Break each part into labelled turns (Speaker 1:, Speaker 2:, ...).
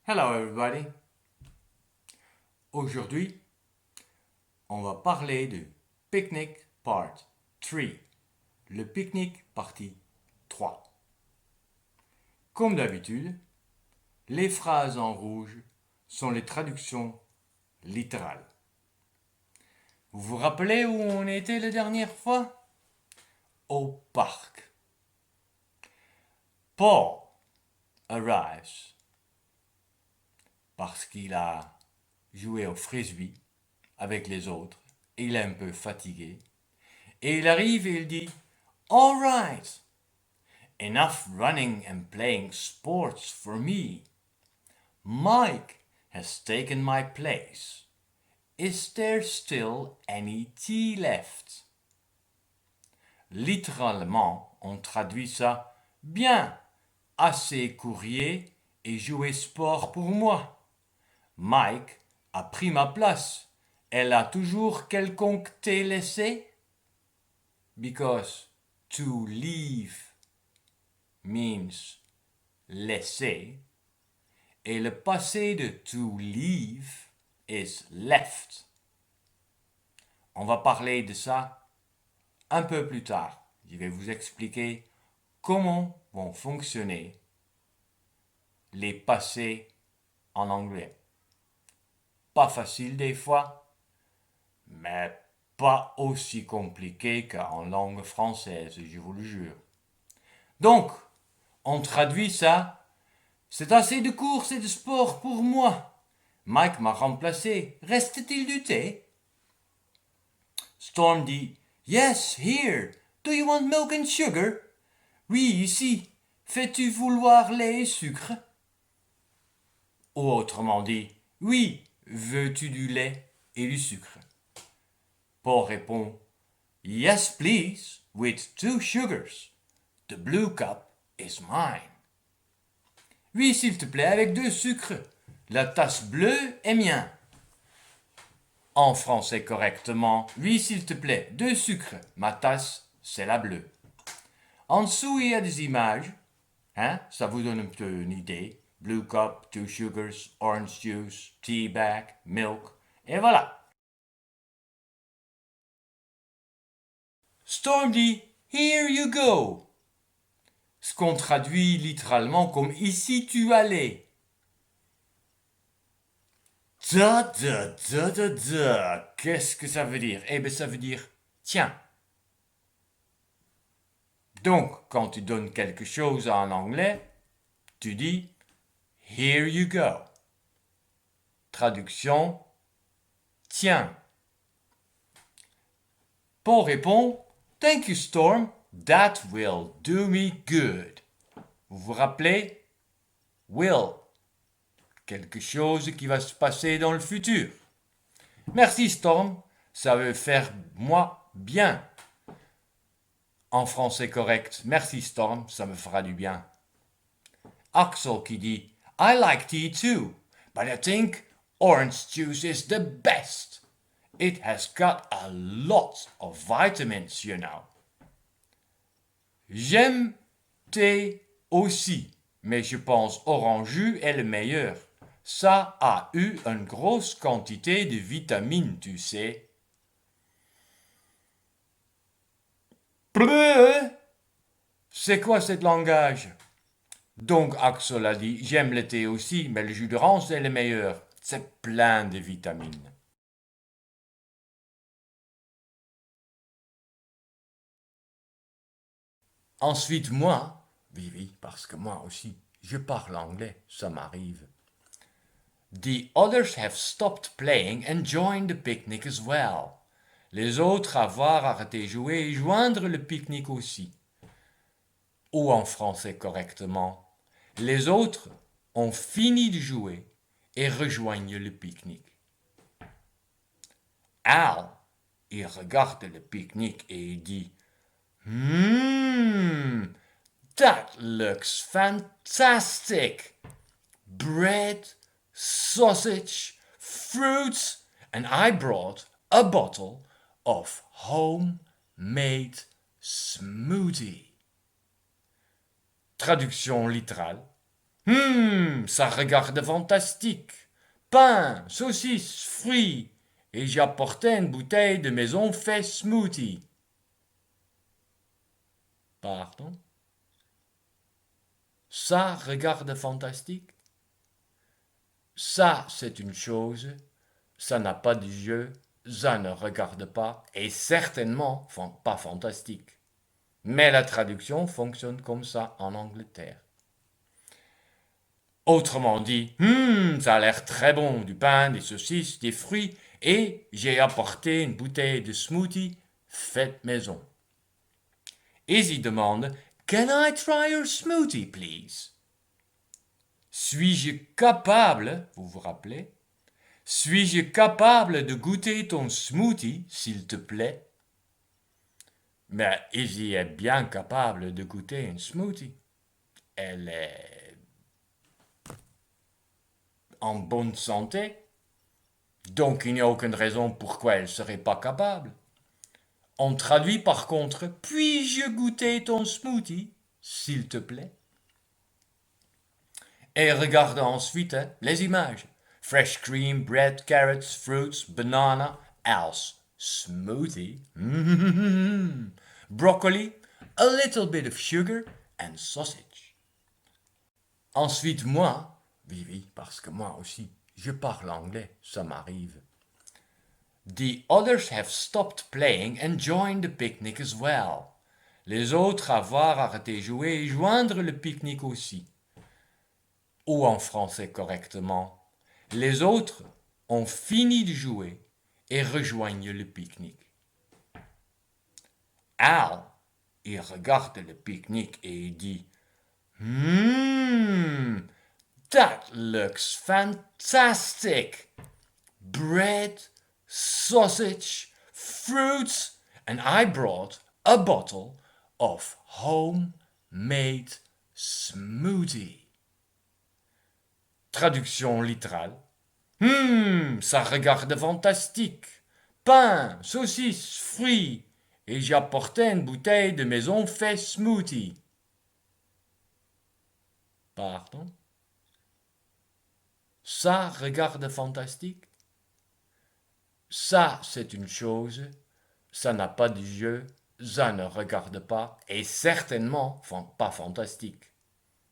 Speaker 1: Hello everybody. Aujourd'hui, on va parler de Picnic Part 3. Le pique-nique partie 3. Comme d'habitude, les phrases en rouge sont les traductions littérales. Vous vous rappelez où on était la dernière fois? Au parc. Paul arrives parce qu'il a joué au frisbee avec les autres et il est un peu fatigué. Et il arrive et il dit All right, enough running and playing sports for me. Mike has taken my place. Is there still any tea left? Littéralement, on traduit ça bien, assez courrier et jouer sport pour moi. Mike a pris ma place. Elle a toujours quelconque thé laissé? Because to leave means laisser, et le passé de to leave is left. On va parler de ça un peu plus tard. Je vais vous expliquer comment vont fonctionner les passés en anglais. Pas facile des fois, mais pas aussi compliqué qu'en langue française, je vous le jure. Donc, on traduit ça. C'est assez de course et de sport pour moi. Mike m'a remplacé. Reste-t-il du thé? Storm dit Yes, here. Do you want milk and sugar? Oui, ici. Fais-tu vouloir lait et sucre? Ou autrement dit Oui, veux-tu du lait et du sucre? Paul répond Yes, please, with 2 sugars. The blue cup is mine. Oui, s'il te plaît, avec 2 sucres. La tasse bleue est mien. En français correctement, oui, s'il te plaît, 2 sucres. Ma tasse, c'est la bleue. En dessous, il y a des images. Hein? Ça vous donne un peu une idée. Blue cup, 2 sugars, orange juice, tea bag, milk. Et voilà. Storm dit Here you go. Ce qu'on traduit littéralement comme ici tu allais. Qu'est-ce que ça veut dire? Eh bien, ça veut dire tiens. Donc, quand tu donnes quelque chose en anglais, tu dis Here you go. Traduction tiens. Paul répond Thank you, Storm. That will do me good. Vous vous rappelez? Will. Quelque chose qui va se passer dans le futur. Merci, Storm. Ça veut faire moi bien. En français correct, merci Storm, ça me fera du bien. Axel qui dit I like tea too, but I think orange juice is the best. It has got a lot of vitamins, you know. J'aime thé aussi, mais je pense orange jus est le meilleur. Ça a eu une grosse quantité de vitamines, tu sais. Bleu! C'est quoi ce langage? Donc Axel a dit J'aime le thé aussi, mais le jus d'orange est le meilleur. C'est plein de vitamines. Ensuite, moi, oui, parce que moi aussi, je parle anglais, ça m'arrive. The others have stopped playing and joined the picnic as well. Les autres avoir arrêté jouer et joindre le pique-nique aussi. Ou en français correctement, les autres ont fini de jouer et rejoignent le pique-nique. Al, il regarde le pique-nique et il dit That looks fantastic! Bread, sausage, fruits, and I brought a bottle of homemade smoothie. Traduction littérale. Ça regarde fantastique. Pain, saucisses, fruits. Et j'ai apporté une bouteille de maison fait smoothie. Pardon? Ça regarde fantastique? Ça, c'est une chose. Ça n'a pas de jeu. Ça ne regarde pas. Et certainement pas fantastique. Mais la traduction fonctionne comme ça en Angleterre. Autrement dit, ça a l'air très bon, du pain, des saucisses, des fruits, et j'ai apporté une bouteille de smoothie faite maison. Izzy demande, Can I try your smoothie, please? Suis-je capable, vous vous rappelez, suis-je capable de goûter ton smoothie, s'il te plaît? Mais Izzy est bien capable de goûter une smoothie. Elle est en bonne santé, donc il n'y a aucune raison pourquoi elle ne serait pas capable. On traduit par contre, puis-je goûter ton smoothie, s'il te plaît? Et regarde ensuite les images. Fresh cream, bread, carrots, fruits, banana, else. Smoothie. Broccoli, a little bit of sugar and sausage. Ensuite, moi, oui, parce que moi aussi, je parle anglais, ça m'arrive. The others have stopped playing and joined the picnic as well. Les autres avoir arrêté de jouer et joindre le pique-nique aussi. Ou en français correctement, les autres ont fini de jouer et rejoignent le pique-nique. Al, il regarde le pique-nique et il dit That looks fantastic! Bread, sausage, fruits, and I brought a bottle of homemade smoothie. Traduction littérale. Ça regarde fantastique. Pain, saucisses, fruits. Et j'ai apporté une bouteille de maison fait smoothie. Pardon? Ça regarde fantastique? Ça, c'est une chose. Ça n'a pas de jeu. Ça ne regarde pas. Et certainement pas fantastique.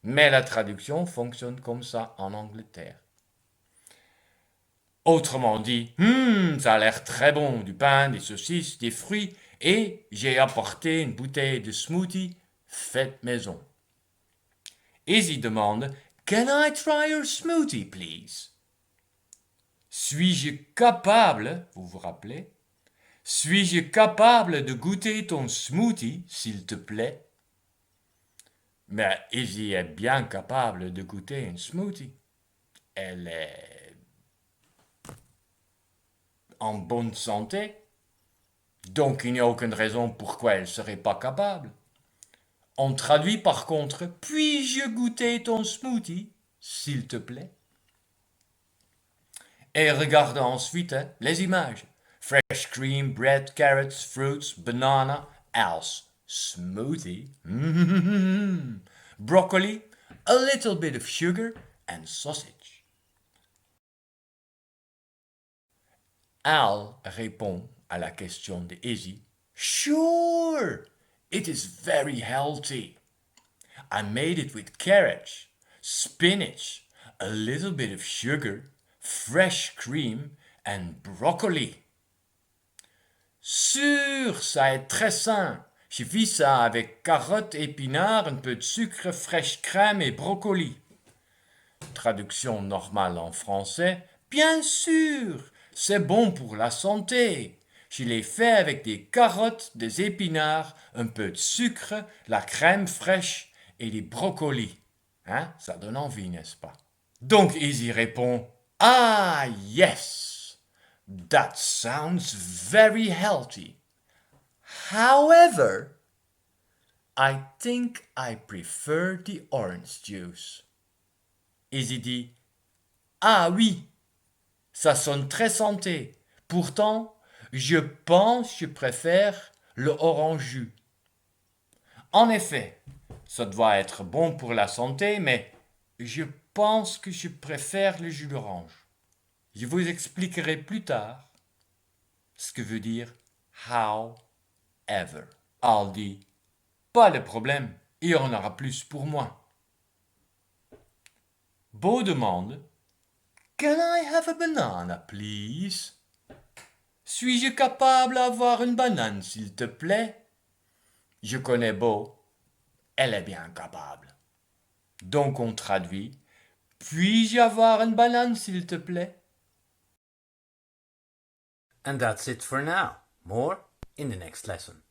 Speaker 1: Mais la traduction fonctionne comme ça en Angleterre. Autrement dit, ça a l'air très bon, du pain, des saucisses, des fruits, et j'ai apporté une bouteille de smoothie faite maison. Izzy demande, Can I try your smoothie, please? Suis-je capable, vous vous rappelez, suis-je capable de goûter ton smoothie, s'il te plaît? Mais Izzy est bien capable de goûter un smoothie. Elle est en bonne santé, donc il n'y a aucune raison pourquoi elle ne serait pas capable. On traduit par contre, puis-je goûter ton smoothie, s'il te plaît? Et regarde ensuite les images. Fresh cream, bread, carrots, fruits, banana, else. Smoothie. Broccoli, a little bit of sugar and sausage. Al répond à la question de Izzy. Sure, it is very healthy. I made it with carrots, spinach, a little bit of sugar, fresh cream and broccoli. Sûr, ça est très sain. J'ai fait ça avec carottes, épinards, un peu de sucre, fraîche crème et brocoli. Traduction normale en français. Bien sûr, c'est bon pour la santé. Je l'ai fait avec des carottes, des épinards, un peu de sucre, la crème fraîche et des brocolis. Hein? Ça donne envie, n'est-ce pas? Donc Izzy répond Ah yes, that sounds very healthy. However, I think I prefer the orange juice. Izzy dit Ah oui, ça sonne très santé. Pourtant, je pense que je préfère le orange jus. En effet, ça doit être bon pour la santé, mais Je pense que je préfère le jus d'orange. Je vous expliquerai plus tard ce que veut dire however. Al dit, pas de problème, il y en aura plus pour moi. Bo demande, Can I have a banana, please? Suis-je capable d'avoir une banane, s'il te plaît? Je connais Bo, elle est bien capable. Donc on traduit, puis-je avoir une banane, s'il te plaît?
Speaker 2: And that's it for now. More in the next lesson.